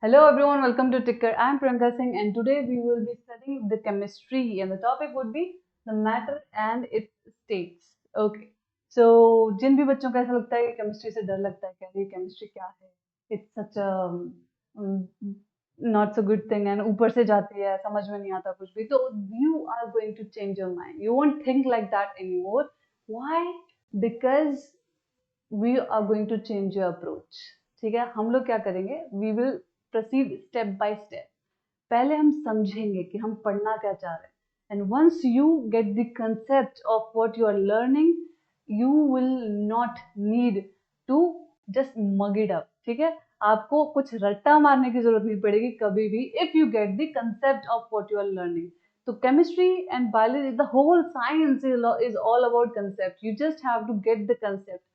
Hello everyone, welcome to Ticker. I am Priyanka Singh and today we will be studying the chemistry and the topic would be the matter and its states. Okay. So जिन भी बच्चों को ऐसा लगता है कि chemistry से डर लगता है, क्या ये केमिस्ट्री क्या है, it's such not so good thing and ऊपर से जाती है, समझ में नहीं आता कुछ भी, तो you are going to change your mind. You won't think like that anymore. Why? Because we are going to change your approach. ठीक है, हम लोग क्या करेंगे, we will proceed step by step. पहले हम समझेंगे कि हम पढ़ना क्या चाह रहे हैं, and once you get the concept of what you are learning, you will not need to just mug it up. ठीक है, आपको कुछ रट्टा मारने की जरूरत नहीं पड़ेगी कभी भी, if you get the concept of what you are learning. तो chemistry and biology, the whole science is all about concept. You just have to get the concept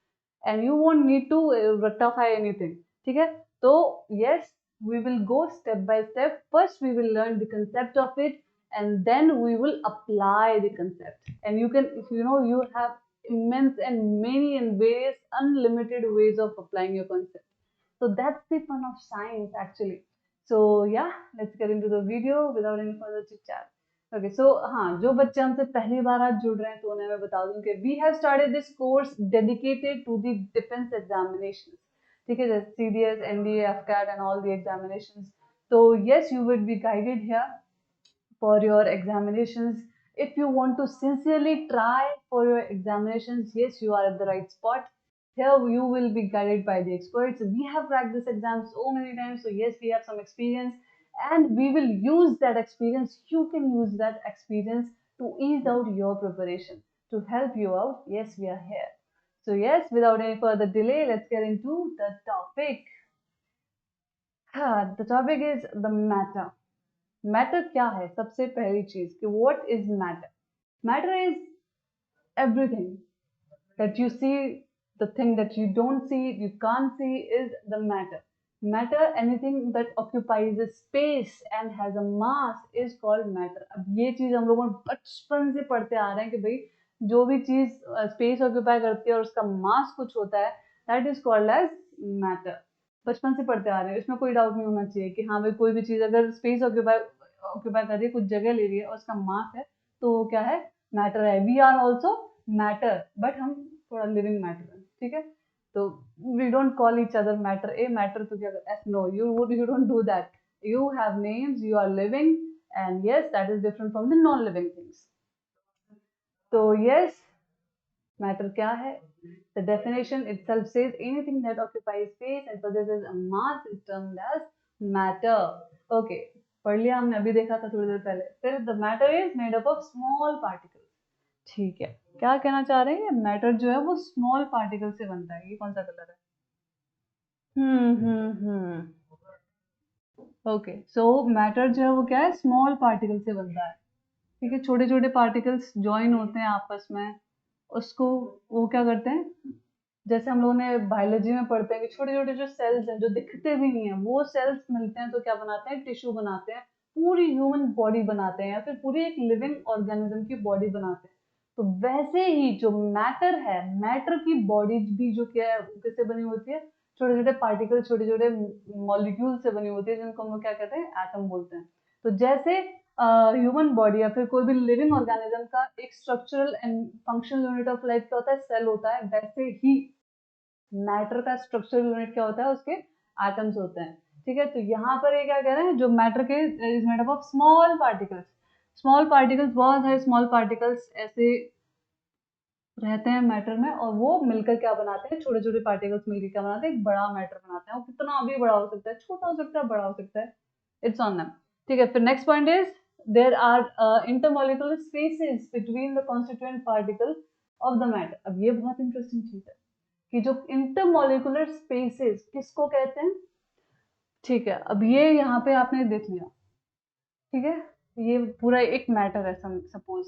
and you won't need to rectify anything. ठीक है, तो yes, we will go step by step. First we will learn the concept of it and then we will apply the concept. And you can, if you know, you have immense and many and various unlimited ways of applying your concept. So that's the fun of science actually. So yeah, let's get into the video without any further chit chat. Okay, so हाँ, जो बच्चे हमसे पहली बार आज जुड़ रहे हैं तो उन्हें मैं बता दूं कि we have started this course dedicated to the defence examination. ठीक है, जैसे CDS, NDA, AFCAT and all the examinations. तो yes, you will be guided here for your examinations. If you want to sincerely try for your examinations, yes, you are at the right spot. Here you will be guided by the experts. We have cracked this exam so many times, so yes, we have some experience and we will use that experience. You can use that experience to ease out your preparation, to help you out. Yes, we are here. So yes, without any further delay, let's get into the topic. The topic is the matter. Matter क्या है? सबसे पहली चीज कि what is matter. Matter is everything that you see. The thing that you don't see, you can't see, is the matter. Matter, anything that occupies a space and has a mass is called matter. अब ये चीज हम लोगों ने बचपन से पढ़ते आ रहे हैं कि भाई जो भी चीज स्पेस ऑक्यूपाई करती है और उसका मास कुछ होता है, that is called as matter. बचपन से पढ़ते आ रहे हैं, इसमें कोई डाउट नहीं होना चाहिए कि हाँ भाई कोई भी चीज अगर स्पेस ऑक्यूपाई ऑक्यूपाई कर रही है, कुछ जगह ले रही है और उसका मास है, तो वो क्या है? मैटर है. We are also matter, but हम थोड़ा लिविंग मैटर है. ठीक है, तो we don't call each other matter a matter तो क्या एस. No, you don't do that. You have names, you are living, and yes, that is different from the non living things. तो yes, matter क्या है? The definition itself says anything that occupies space and possesses a mass is termed as matter. Okay, पढ़ लिया हमने, अभी देखा था थोड़ी देर पहले. फिर the matter is made up of small particles. ठीक है, क्या कहना चाह रहे हैं? मैटर जो है वो स्मॉल पार्टिकल से बनता है. ये कौन सा कलर है? ओके, सो मैटर जो है वो क्या है? स्मॉल पार्टिकल से बनता है. ठीक है, छोटे छोटे पार्टिकल्स ज्वाइन होते हैं आपस में, उसको वो क्या करते हैं, जैसे हम लोगों ने बायोलॉजी में पढ़ते हैं कि छोटे छोटे जो सेल्स हैं जो दिखते भी नहीं है, वो सेल्स मिलते हैं तो क्या बनाते हैं? टिश्यू बनाते हैं, पूरी ह्यूमन बॉडी बनाते हैं या फिर पूरी एक लिविंग ऑर्गेनिज्म की बॉडी बनाते हैं. तो वैसे ही जो मैटर है, मैटर की बॉडी भी जो क्या है, किससे बनी होती है? छोटे छोटे पार्टिकल, छोटे छोटे मॉलिक्यूल से बनी होती है, जिनको हम लोग क्या कहते हैं? एटम बोलते हैं. तो जैसे ह्यूमन बॉडी या फिर कोई भी लिविंग ऑर्गेनिज्म का एक structural and functional unit of life क्या होता है? सेल होता है. वैसे ही मैटर का स्ट्रक्चरल यूनिट क्या होता है? उसके एटम्स होते हैं. ठीक है, तो यहाँ पर ये क्या कह रहे हैं? जो मैटर के is made up of small particles. Small particles, बहुत सारे स्मॉल पार्टिकल्स ऐसे रहते हैं मैटर में, और वो मिलकर क्या बनाते हैं? छोटे छोटे पार्टिकल्स मिलकर क्या बनाते हैं? एक बड़ा मैटर बनाते हैं. वो कितना भी बड़ा हो सकता है, छोटा हो सकता है, बड़ा हो सकता है. It's on them. ठीक है, फिर next point is there are intermolecular spaces between the constituent particle of the matter. अब ये बहुत इंटरेस्टिंग चीज है कि जो इंटरमॉलिक्यूलर स्पेसेस किसको कहते हैं? ठीक है, अब ये यहाँ पे आपने देख लिया. ठीक है, ये पूरा एक मैटर है. सपोज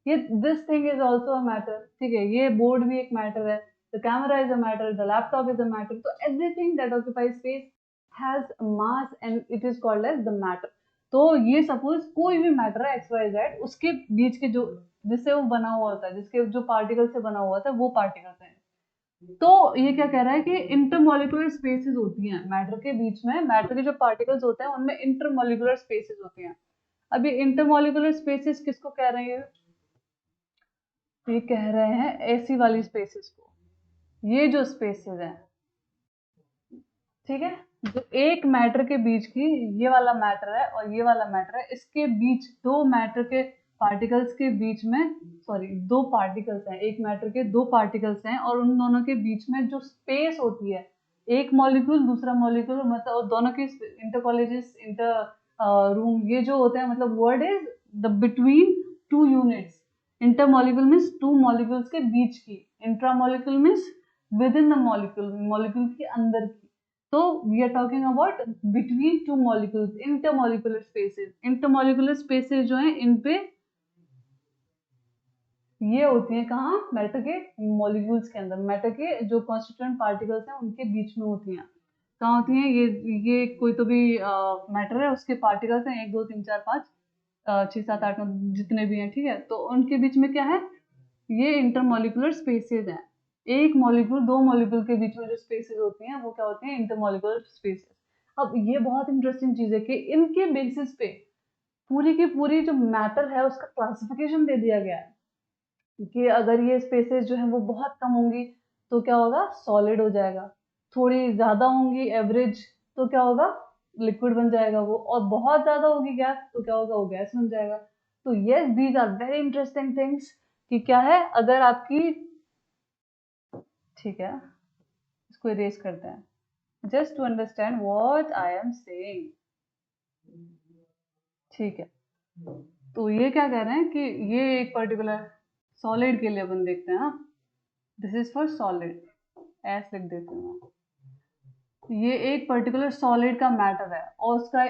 ये this thing is also a matter. ठीक है, ये बोर्ड भी एक मैटर है. The camera is a matter, the laptop is a matter. तो everything that occupies space has mass and it is called as the matter. तो ये suppose कोई भी मैटर है एक्स वाई जेड, उसके बीच के जो जिससे वो बना हुआ होता है, जिसके जो पार्टिकल से बना हुआ होता है, वो पार्टिकल्स हैं. तो ये क्या कह रहा है कि इंटरमोलिकुलर स्पेसेस होती हैं मैटर के बीच में, मैटर के जो पार्टिकल्स होते हैं उनमें इंटरमोलिकुलर स्पेसेस होती हैं। अब ये इंटरमोलिकुलर स्पेसेस किसको कह रहे हैं? ये कह रहे हैं ऐसी वाली स्पेसेस को, ये जो स्पेसेस हैं, ठीक है, जो एक मैटर के बीच की, ये वाला मैटर है और ये वाला मैटर है, इसके बीच दो मैटर के पार्टिकल्स के बीच में, सॉरी दो पार्टिकल्स हैं, एक मैटर के दो पार्टिकल्स हैं और उन दोनों के बीच में जो स्पेस होती है, एक मॉलिक्यूल दूसरा मॉलिक्यूल, मतलब और दोनों की इंटर कॉलेजेस इंटर रूम, ये जो होते हैं, मतलब word is the between two units. Inter molecule means two molecules के बीच की, intra molecule means within the molecule, molecule के अंदर की। तो we are talking about between two molecules, intermolecular spaces. Intermolecular spaces जो हैं इन पे ये होती हैं कहाँ? मैटर के मॉलिक्यूल्स के अंदर, मैटर के जो कॉन्स्टिट्यूएंट पार्टिकल्स हैं उनके बीच में होती हैं। कहाँ होती हैं? ये कोई तो भी मैटर है, उसके पार्टिकल्स हैं 1 2 3 4 5 6 7 8 9 जितने भी हैं, ठीक है, तो उनके बीच में क्या है? ये इंटरमॉलिक्यूलर स्पेसेस हैं। एक मॉलिक्यूल दो मॉलिक्यूल के बीच में जो स्पेसेस होती हैं वो क्या होती हैं? Intermolecular spaces. अब ये बहुत इंटरेस्टिंग चीज है कि इनके बेसिस पे पूरी की पूरी जो मैटर है उसका क्लासिफिकेशन दे दिया गया है कि अगर ये स्पेसेस जो है वो बहुत कम होंगी तो क्या होगा? सॉलिड हो जाएगा। थोड़ी ज्यादा होंगी एवरेज तो क्या होगा? लिक्विड बन जाएगा वो। और बहुत ज्यादा होगी गैस तो क्या होगा? वो गैस बन जाएगा। तो yes, these are very interesting things कि क्या है, अगर आपकी, ठीक है, इसको इरेज करते हैं just to understand what I am saying, ठीक है। तो ये क्या कह रहे हैं कि ये एक पर्टिकुलर सॉलिड के लिए अपन देखते हैं, हाँ, दिस इज फॉर सॉलिड, ऐस लिख देती हूँ मैं। ये एक पर्टिकुलर सॉलिड का मैटर है और उसका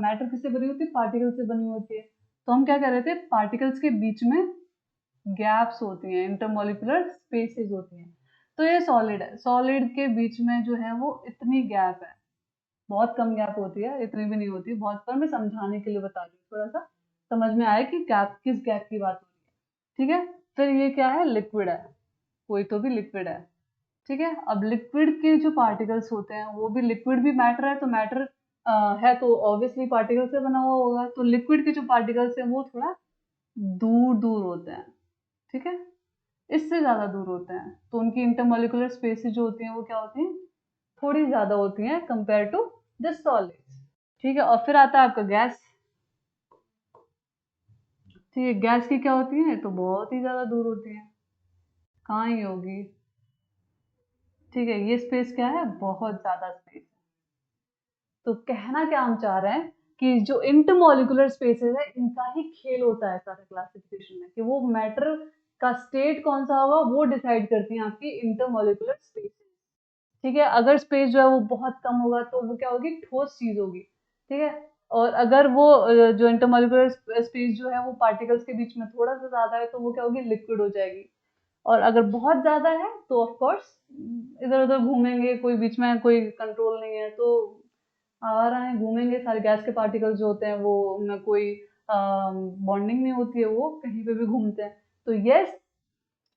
मैटर किससे बनी होती है? पार्टिकल से बनी होती है। तो हम क्या कह रहे थे? पार्टिकल्स के बीच में गैप्स होती हैं, इंटरमोलिकुलर स्पेसेस होती हैं। तो ये सॉलिड है, सॉलिड के बीच में जो है वो इतनी गैप है, बहुत कम गैप होती है, इतनी भी नहीं होती बहुत, पर मैं समझाने के लिए बता रही हूँ, थोड़ा सा समझ में आए कि गैप किस गैप की बात हो रही है, ठीक है। फिर ये क्या है? लिक्विड है, कोई तो भी लिक्विड है, ठीक है। अब लिक्विड के जो पार्टिकल्स होते हैं वो भी, लिक्विड भी मैटर है, तो मैटर है तो ऑब्वियसली पार्टिकल से बना हुआ होगा, तो लिक्विड के जो पार्टिकल्स हैं वो थोड़ा दूर दूर होते हैं, ठीक है, इससे ज्यादा दूर होते हैं, तो उनकी इंटरमोलिकुलर स्पेसेस जो होती हैं वो क्या होती हैं? थोड़ी ज्यादा होती हैं कंपेयर टू द सॉलिड्स, ठीक है। और फिर आता है आपका गैस, ठीक है, गैस की क्या होती है? तो बहुत ही ज्यादा दूर होती है, कहाँ ही होगी, ठीक है। ये स्पेस क्या है? बहुत ज्यादा स्पेस। तो कहना क्या हम चाह रहे हैं कि जो इंटरमोलिकुलर स्पेसेस है इनका ही खेल होता है सारे क्लासिफिकेशन में, कि वो मैटर का स्टेट कौन सा होगा वो डिसाइड करती है आपकी इंटरमोलिकुलर स्पेसेस, ठीक है। अगर स्पेस जो है वो बहुत कम होगा तो वो क्या होगी? ठोस चीज होगी, ठीक है। और अगर वो जो इंटरमोलिकुलर स्पेस जो है वो पार्टिकल्स के बीच में थोड़ा सा ज्यादा है तो वो क्या होगी? लिक्विड हो जाएगी। और अगर बहुत ज्यादा है तो ऑफ कोर्स इधर उधर घूमेंगे, कोई बीच में कोई कंट्रोल नहीं है तो आ रहे हैं घूमेंगे, सारे गैस के पार्टिकल्स जो होते हैं वो, उनमें कोई बॉन्डिंग नहीं होती है, वो कहीं पे भी घूमते हैं। तो yes,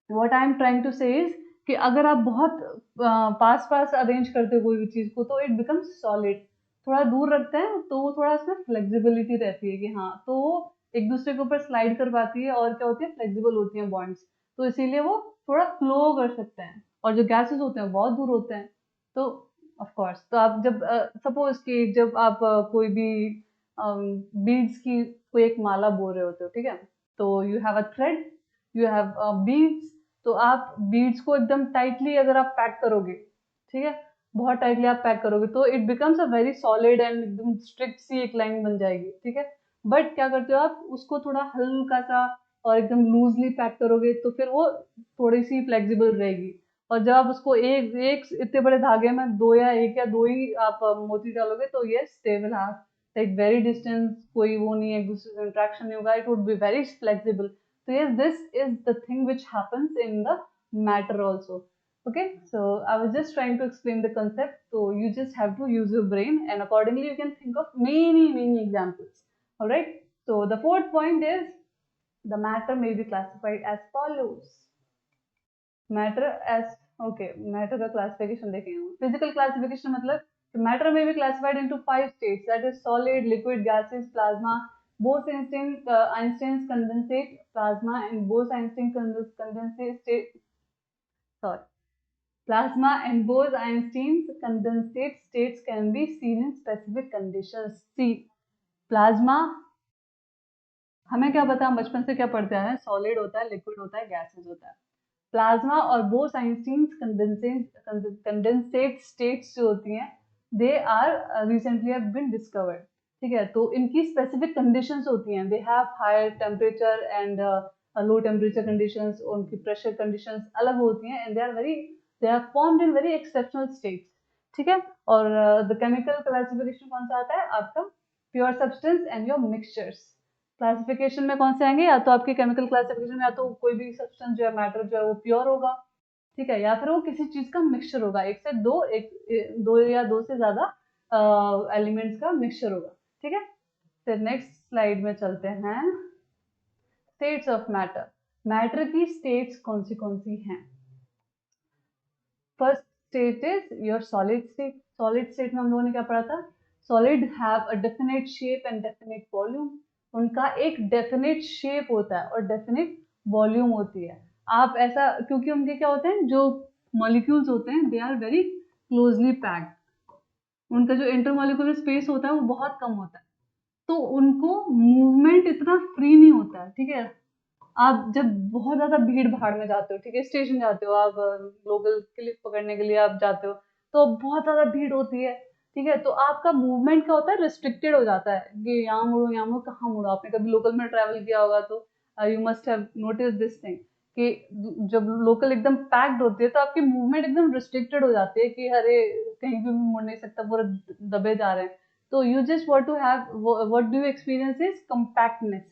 what I am trying to say is कि अगर आप बहुत पास पास अरेंज करते हो कोई भी चीज को तो इट बिकम्स सॉलिड, थोड़ा दूर रखते हैं तो वो थोड़ा उसमें फ्लेक्सिबिलिटी रहती है कि हाँ, तो वो एक दूसरे के ऊपर स्लाइड कर पाती है और क्या होती है? फ्लेक्सिबल होती है बॉन्ड्स, तो इसीलिए वो थोड़ा फ्लो कर सकते हैं। और जो गैसेस होते हैं बहुत दूर होते हैं, तो ऑफ कोर्स, तो आप जब सपोज कि जब आप कोई भी बीड्स की कोई एक माला बोल रहे होते हो, ठीक है, तो you have a thread, you have beads, तो आप बीड्स को एकदम टाइटली अगर आप पैक करोगे, ठीक है, बहुत टाइटली आप पैक करोगे तो it becomes a very solid and एकदम स्ट्रिक्ट सी एक लाइन बन जाएगी, ठीक है। बट क्या करते हो आप? उसको थोड़ा हल्का सा और एकदम लूजली पैक करोगे तो फिर वो थोड़ी सी फ्लेक्सिबल रहेगी। और जब आप उसको एक एक इतने बड़े धागे में दो या एक या दो ही आप मोती डालोगे तो ये स्टेबल है, लाइक वेरी डिस्टेंस, कोई वो नहीं है, एक दूसरे से इंट्रैक्शन नहीं होगा, it would be very flexible. So yes, this is the thing which happens in the matter also. Okay, so I was just trying to explain the concept. So you just have to use your brain, and accordingly you can think of many examples. All right. So the fourth point is the matter may be classified as follows. Matter as okay, matter का classification देखें। Physical classification मतलब matter में भी classified into 5 states, that is solid, liquid, gases, plasma, Bose-Einstein condensate, plasma and Bose-Einstein condensate state, sorry, plasma and Bose-Einstein condensate states can be seen in specific conditions. See, plasma हमें क्या पता, हम बचपन से क्या पढ़ते हैं, सॉलिड होता है, लिक्विड होता है, गैसेस होता है। प्लाज्मा और बोस आइंस्टीन कंडेंसेट स्टेट्स जो होती हैं, they are recently have been discovered. ठीक है, तो इनकी स्पेसिफिक कंडीशंस होती हैं, they have higher temperature and low temperature conditions, उनकी प्रेशर कंडीशंस अलग होती हैं, and they are formed in very exceptional states. ठीक है, और द केमिकल क्लासिफिकेशन कौन सा आता है आपका, pure substance and your mixtures. Classification में कौन से आएंगे, या तो आपके केमिकल क्लासिफिकेशन में या तो कोई भी सब्सटेंस जो है, मैटर जो है वो प्योर होगा, ठीक है, या फिर वो किसी चीज का मिक्सचर होगा, एक से दो, दो या दो से ज्यादा एलिमेंट्स का मिक्सचर होगा। ठीक है, फिर नेक्स्ट स्लाइड में चलते हैं। स्टेट्स ऑफ मैटर, मैटर की स्टेट्स कौन सी हैं। First state is your solid state. Solid state में हम लोगों ने क्या पढ़ा था, solid have a definite shape and definite volume. उनका एक डेफिनेट शेप होता है और डेफिनेट वॉल्यूम होती है। आप ऐसा, क्योंकि उनके क्या होते हैं, जो मॉलिक्यूल्स होते हैं, they are very closely packed, उनका जो इंटरमॉलिक्यूलर स्पेस होता है वो बहुत कम होता है, तो उनको मूवमेंट इतना फ्री नहीं होता है। ठीक है, आप जब बहुत ज्यादा भीड़ भाड़ में जाते हो, ठीक है, स्टेशन जाते हो आप, लोकल क्लिप पकड़ने के लिए आप जाते हो, तो बहुत ज्यादा भीड़ होती है। ठीक है, तो आपका मूवमेंट क्या होता है, रिस्ट्रिक्टेड हो जाता है कि यहाँ मुड़ो यहाँ मुड़ो, कहाँ मुड़ो। आपने कभी लोकल में ट्रैवल किया होगा तो you must have notice this thing कि जब लोकल एकदम पैक्ड होती है तो आपकी मूवमेंट एकदम रिस्ट्रिक्टेड हो जाती है कि अरे कहीं भी मुड़ नहीं सकता, पूरा दबे जा रहे हैं। तो you just want to have, what do you experience is compactness.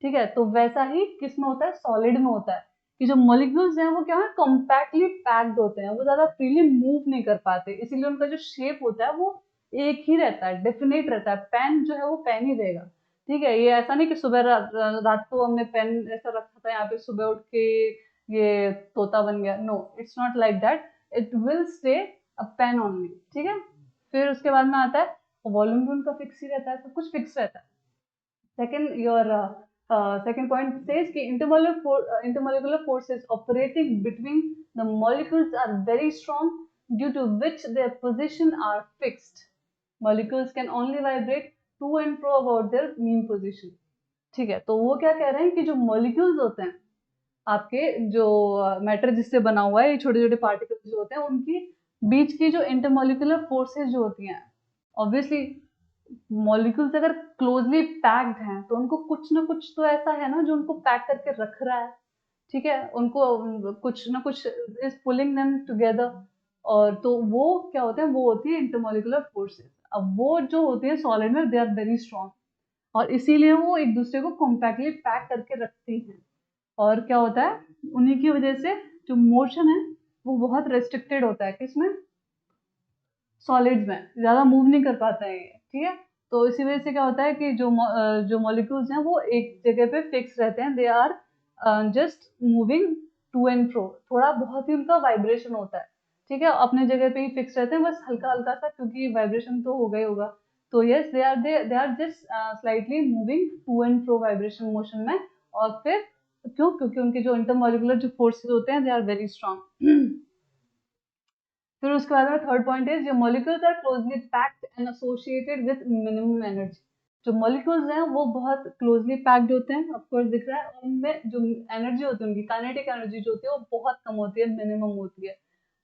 ठीक है, तो वैसा ही किस में होता है, सॉलिड में होता है कि जो मॉलिक्यूल्स हैं वो क्या है, कॉम्पैक्टली पैक्ड होते हैं, वो ज्यादा फ्रीली मूव नहीं कर पाते, इसीलिए उनका जो शेप होता है वो एक ही रहता है, डेफिनेट रहता है। पेन जो है वो पेन ही रहेगा। ठीक है, ये ऐसा नहीं कि सुबह रात को हमने पेन ऐसा रखा था यहाँ पे, सुबह उठ के ये तोता बन गया। No, it's not like that, it will stay a pen only. ठीक है, फिर उसके बाद में आता है वॉल्यूम भी उनका फिक्स ही रहता है, सब कुछ फिक्स रहता है। Second, your second point says कि intermolecular forces operating between the molecules are very strong, due to which their position are fixed. Molecules can only vibrate to and fro about their mean position. ठीक है, तो वो क्या कह रहे हैं कि जो molecules होते हैं आपके, जो मैटर जिससे बना हुआ है, ये छोटे छोटे पार्टिकल्स जो होते हैं, उनकी बीच की जो इंटरमोलिकुलर फोर्सेस जो होती हैं, ऑब्वियसली मॉलिक्यूल्स अगर क्लोजली पैक्ड हैं तो उनको कुछ ना कुछ तो ऐसा है ना जो उनको पैक करके रख रहा है। ठीक है, उनको कुछ ना कुछ इज पुलिंग देम टुगेदर, और तो वो क्या होते हैं, वो होती है इंटरमोलिकुलर फोर्सेस। अब वो जो होती है सॉलिड में, दे आर वेरी स्ट्रॉन्ग, और इसीलिए वो एक दूसरे को कॉम्पैक्टली पैक करके रखती हैं। और क्या होता है, उन्हीं की वजह से जो मोशन है वो बहुत रेस्ट्रिक्टेड होता है, किसमें, सॉलिड्स में ज्यादा मूव नहीं कर पाता है ये। ठीक है, तो इसी वजह से क्या होता है कि जो मॉलिक्यूल्स हैं वो एक जगह पे फिक्स रहते हैं, they are just moving to and fro, थोड़ा बहुत ही उनका वाइब्रेशन होता है। ठीक है, अपने जगह पे ही फिक्स रहते हैं, बस हल्का हल्का सा, क्योंकि वाइब्रेशन तो होगा ही होगा। तो yes, they are just slightly moving to and fro vibration motion में। और फिर क्यों, क्योंकि उनके जो इंटरमॉलिकुलर जो फोर्सेस होते हैं, दे आर वेरी स्ट्रॉन्ग। फिर उसके बाद में थर्ड पॉइंट इज, जो molecules are closely packed and associated with minimum energy. जो मॉलिक्यूल्स हैं वो बहुत क्लोजली पैक्ड होते हैं, ऑफ कोर्स दिख रहा है, और उनमें जो एनर्जी होती है, उनकी काइनेटिक एनर्जी जो होती है वो बहुत कम होती है, मिनिमम होती है।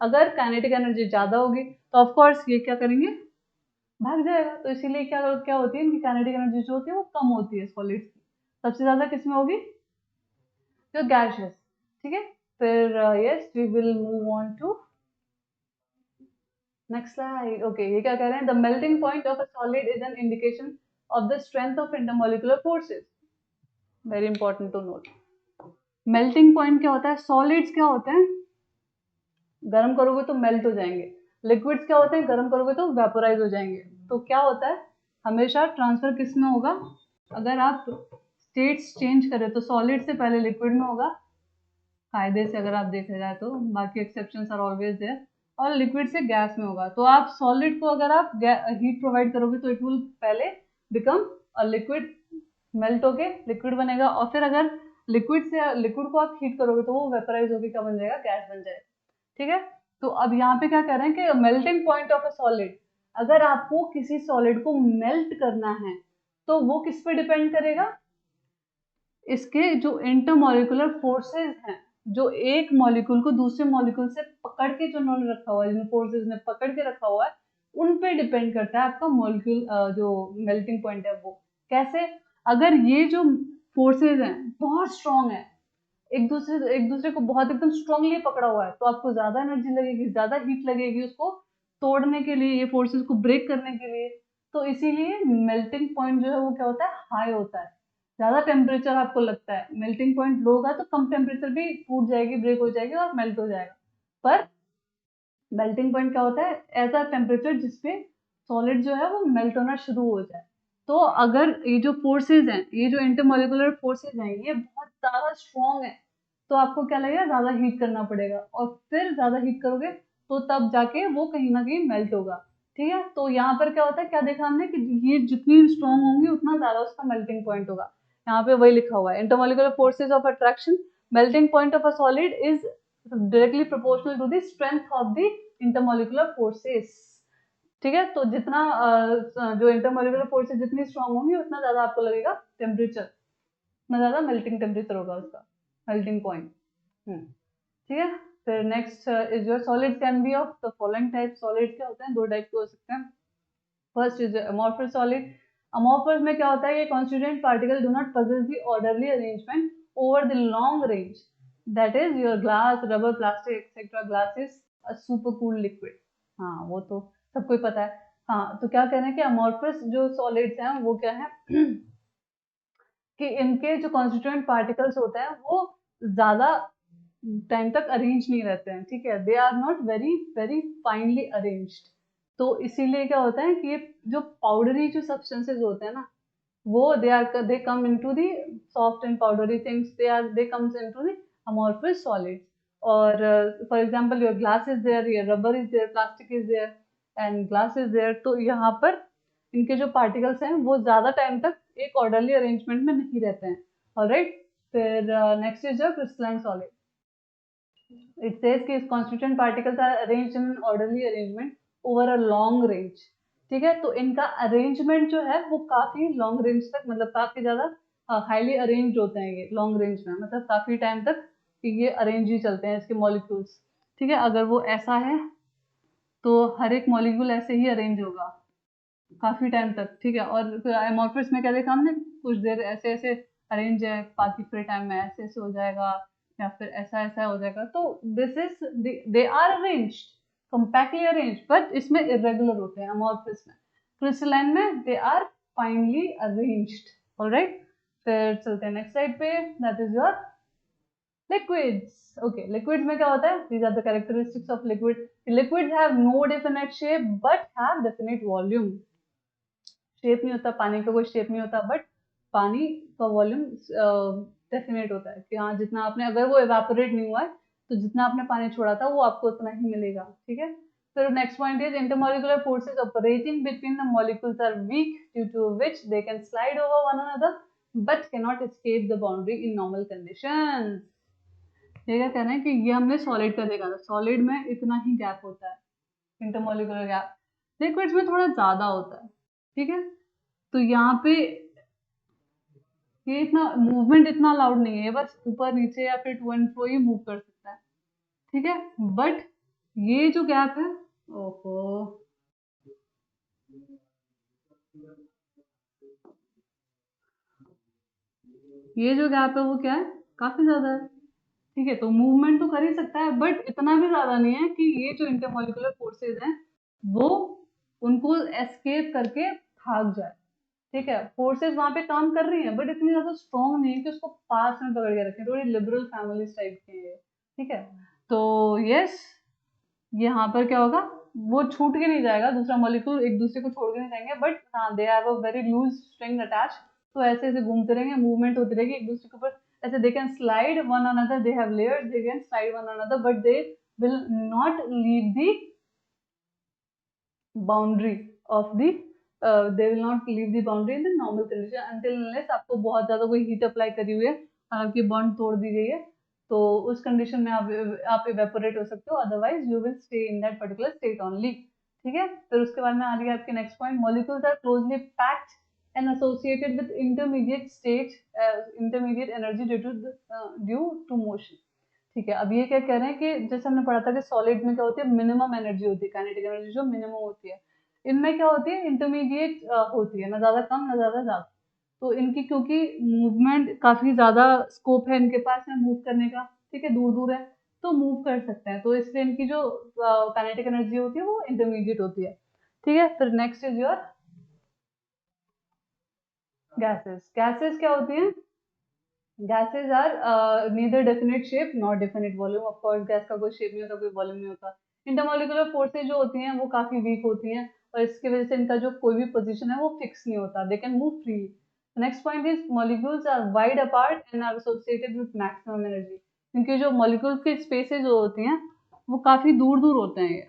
अगर काइनेटिक एनर्जी ज्यादा होगी तो ऑफ कोर्स ये क्या करेंगे, भाग जाएगा। तो इसीलिए क्या क्या होती है, इनकी काइनेटिक एनर्जी जो होती है वो कम होती है सॉलिड्स की। सबसे ज्यादा किसमें होगी, जो गैशियस। ठीक है, फिर yes, we will move on to next slide. Okay, ये क्या कह रहे हैं, the melting point of a solid is an indication of the strength of intermolecular forces. Very important to note. Melting point क्या होता है, सॉलिड्स क्या होते हैं, गर्म करोगे तो मेल्ट हो जाएंगे। लिक्विड्स क्या होते हैं, गर्म करोगे तो वेपोराइज हो जाएंगे। तो क्या होता है, हमेशा ट्रांसफर किस में होगा, अगर आप स्टेट्स चेंज करें तो सॉलिड से पहले लिक्विड में होगा, कायदे से अगर आप देखा जाए तो, बाकी एक्सेप्शंस आर ऑलवेज देयर। और लिक्विड से गैस में होगा, तो आप सॉलिड को अगर आप हीट प्रोवाइड करोगे तो इट विल पहले बिकम अ लिक्विड, मेल्ट होके लिक्विड बनेगा, और फिर अगर लिक्विड से लिक्विड को आप हीट करोगे तो वो वेपराइज होके क्या बन जाएगा, गैस बन जाएगा। ठीक है, तो अब यहाँ पे क्या कह रहे हैं कि melting point of a solid, अगर आपको किसी सॉलिड को मेल्ट करना है तो वो किस पे डिपेंड करेगा, इसके जो इंटरमॉलिक्यूलर फोर्सेस हैं, जो एक मॉलिक्यूल को दूसरे मॉलिक्यूल से पकड़ के जो उन्होंने रखा हुआ है, जिन फोर्सेस ने पकड़ के रखा हुआ है, उन पे डिपेंड करता है आपका मॉलिक्यूल जो मेल्टिंग पॉइंट है वो। कैसे, अगर ये जो फोर्सेस हैं बहुत स्ट्रांग है, एक दूसरे को बहुत एकदम स्ट्रांगली पकड़ा हुआ है, तो आपको ज्यादा एनर्जी लगेगी, ज्यादा हीट लगेगी उसको तोड़ने के लिए, ये फोर्सेस को ब्रेक करने के लिए। तो इसीलिए मेल्टिंग पॉइंट जो है वो क्या होता है, हाई होता है। ज्यादा टेम्परेचर आपको लगता है, मेल्टिंग पॉइंट लो होगा तो कम टेम्परेचर भी टूट जाएगी, ब्रेक हो जाएगी और मेल्ट हो जाएगा। पर मेल्टिंग पॉइंट क्या होता है, ऐसा टेम्परेचर जिसपे सॉलिड जो है वो मेल्ट होना शुरू हो जाए। तो अगर ये जो फोर्सेज हैं, ये जो इंटरमॉलिक्यूलर फोर्सेज हैं, ये बहुत ज्यादा स्ट्रॉन्ग है, तो आपको क्या लगेगा, ज्यादा हीट करना पड़ेगा, और फिर ज्यादा हीट करोगे तो तब जाके वो कहीं ना कहीं मेल्ट होगा। ठीक है, तो यहाँ पर क्या होता है, क्या देखा हमने कि ये जितनी स्ट्रॉन्ग होंगी उतना ज्यादा उसका मेल्टिंग पॉइंट होगा। यहाँ पे वही लिखा हुआ है, intermolecular forces of attraction, melting point of a solid is directly proportional to the strength of the intermolecular forces. ठीक है, तो जितना जो इंटरमॉलिक्यूलर फोर्सेस जितनी स्ट्रांग होंगी उतना ज्यादा आपको लगेगा टेम्परेचर, उतना ज्यादा मेल्टिंग टेम्परेचर होगा उसका, मेल्टिंग पॉइंट। ठीक है, फिर next is your solid can be of the following type. Solid क्या होते हैं, दो टाइप के हो सकते हैं। First is amorphous solid. Amorphous में क्या होता है, ये constituent particle do not possess the orderly arrangement over the long range, that is your glass, rubber, plastic etcetera. Glass is a super cool liquid, हाँ वो तो सबको ही पता है। हाँ, तो क्या कहना है कि अमॉर्फस जो सॉलिड्स हैं वो क्या है कि इनके जो कॉन्स्टिट्यूएंट पार्टिकल्स होते हैं वो ज्यादा टाइम तक अरेंज नहीं रहते हैं। ठीक है, they are not very very finely arranged. तो इसीलिए क्या होता है कि ये जो पाउडरी जो सब्सटेंसेस होते हैं ना, वो they come into the soft and powdery things, they comes into the amorphous solids. और for example your glass is there, your rubber is there, plastic is there and glass is there. तो यहाँ पर इनके जो particles हैं वो ज्यादा time तक एक ऑर्डरली अरेंजमेंट में नहीं रहते हैं। ऑलराइट, फिर next is your crystalline solid. It says कि constituent particles are arranged in an orderly arrangement over a long range। ठीक है, तो इनका अरेंजमेंट जो है वो काफी लॉन्ग रेंज तक, मतलब काफी ज्यादा हाईली अरेंज्ड होते हैं ये लॉन्ग रेंज में, मतलब काफी टाइम तक ये अरेंज ही चलते हैं इसके मॉलिक्यूल्स। ठीक है, अगर वो ऐसा है तो हर एक मॉलिक्यूल ऐसे ही अरेंज होगा काफी टाइम तक। ठीक है, और एमॉर्फस में क्या देखा हमने, कुछ देर ऐसे ऐसे अरेंज है, बाकी फ्री टाइम में ऐसे ऐसे हो जाएगा, या फिर ऐसा ऐसा हो जाएगा। तो this is they are arranged, compactly arranged, but इसमें इरेगुलर होते हैं अमॉर्फस में। क्रिस्टलाइन में they are finely arranged. Alright, फिर चलते हैं नेक्स्ट स्लाइड पे, that is your liquids. Okay, liquids में क्या होता है, these are the characteristics of liquid. Liquids have no definite shape but have definite volume. Shape नहीं होता पानी का, कोई शेप नहीं होता, बट पानी का वॉल्यूम डेफिनेट होता है कि हाँ जितना आपने, अगर वो इवेपोरेट नहीं हुआ है तो जितना आपने पानी छोड़ा था वो आपको उतना ही मिलेगा। ठीक है, फिर next point is intermolecular forces operating between the molecules are weak due to which they can slide over one another but can not escape the boundary in normal conditions. ये क्या कहना है कि ये हमने सॉलिड का देखा था, सॉलिड में इतना ही गैप होता है, इंटरमॉलिक्यूलर गैप। लिक्विड्स में थोड़ा ज्यादा होता है। ठीक है, तो यहाँ पे ये इतना मूवमेंट इतना अलाउड नहीं है, ये बस ऊपर नीचे या फिर टू एंड फ्रो ही मूव कर सकता है। ठीक है, बट ये जो गैप है, ओहो, ये जो गैप है वो क्या है, काफी ज्यादा है। ठीक है, तो मूवमेंट तो कर ही सकता है बट इतना भी ज्यादा नहीं है कि ये जो इंटरमॉलिक्यूलर फोर्सेज हैं वो उनको एस्केप करके भाग जाए। ठीक है, फोर्सेस वहां पे काम कर रही हैं बट इतनी ज्यादा स्ट्रॉन्ग नहीं है कि उसको पास में पकड़ के रखें, थोड़ी लिबरल फैमिली टाइप की है। ठीक है, तो यस, यहाँ पर क्या होगा, वो छूट के नहीं जाएगा, दूसरा मॉलिक्यूल एक दूसरे को छोड़ के नहीं जाएंगे, बट हाँ they have a very loose string attach, तो ऐसे ऐसे घूमते रहेंगे, मूवमेंट होती रहेगी एक दूसरे के ऊपर, ऐसे they can slide one another, they have layers, they can slide one another, but they will not leave the boundary of the they will not leave the boundary in the normal condition until unless आपको बहुत ज़्यादा कोई heat apply करी हुई है और आपकी bond तोड़ दी गई है, तो उस कंडीशन में आप evaporate हो सकते हो, otherwise you will stay in that particular state only. ठीक है, फिर उसके बाद में आ रही है आपके next point, molecules are closely packed and associated with intermediate state, intermediate energy due to motion. ठीक है, अब ये क्या कह रहे हैं कि जैसे हमने पढ़ा था कि सॉलिड में क्या होती है, मिनिमम एनर्जी होती है, काइनेटिक एनर्जी जो मिनिमम होती है, इनमें क्या होती है, इंटरमीडिएट होती है, ना ज्यादा कम ना ज्यादा ज्यादा। तो इनकी क्योंकि मूवमेंट काफी ज्यादा स्कोप है इनके पास में मूव करने का, ठीक है, दूर दूर है तो मूव कर सकते हैं, तो इसलिए इनकी जो काइनेटिक एनर्जी होती है वो इंटरमीडिएट होती है। ठीक है, फिर next is your gases. Gases क्या होती हैं? Gases are neither definite shape not definite volume. Of course gas का कोई शेप नहीं होता, कोई वॉल्यूम नहीं होता। इंटरमोलिकुलर फोर्सेज जो होती हैं वो काफी वीक होती हैं और इसकी वजह से इनका जो कोई भी पोजीशन है वो फिक्स नहीं होता, they can move freely. Next point is molecules are wide apart and are associated with maximum energy. इनकी जो मॉलिक्यूल की स्पेसेस जो होती हैं वो काफी दूर दूर होते हैं ये,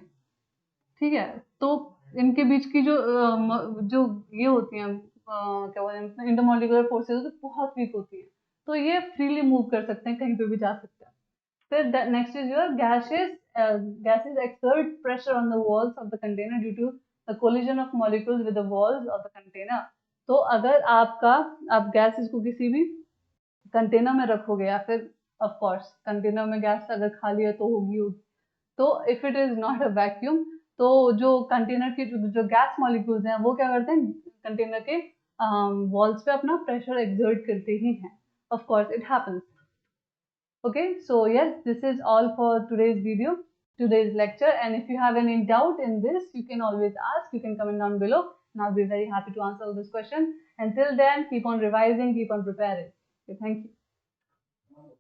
ठीक है, तो इनके बीच की जो ये होती हैं क्या बोलते हैं इंटरमोलिकुलर फोर्सेज होती है बहुत वीक होती है, तो ये फ्रीली मूव कर सकते हैं, कहीं पे भी जा सकते हैं। फिर next is your gases exert pressure on the walls of the container due to the collision of molecules with the walls of the container। तो अगर आप गैसेस को किसी भी कंटेनर में रखोगे या फिर ऑफ कोर्स कंटेनर में गैस अगर खाली है तो होगी, तो if it is not a vacuum तो जो कंटेनर के जो गैस मॉलिक्यूल्स हैं वो क्या करते हैं, कंटेनर के वॉल्स पे अपना प्रेशर एक्सर्ट करते ही हैं। Of course it happens. Okay, so yes, this is all for today's video, today's lecture, and if you have any doubt in this, you can always ask, you can comment down below, and I'll be very happy to answer all those questions. Until then, keep on revising, keep on preparing. Okay, thank you.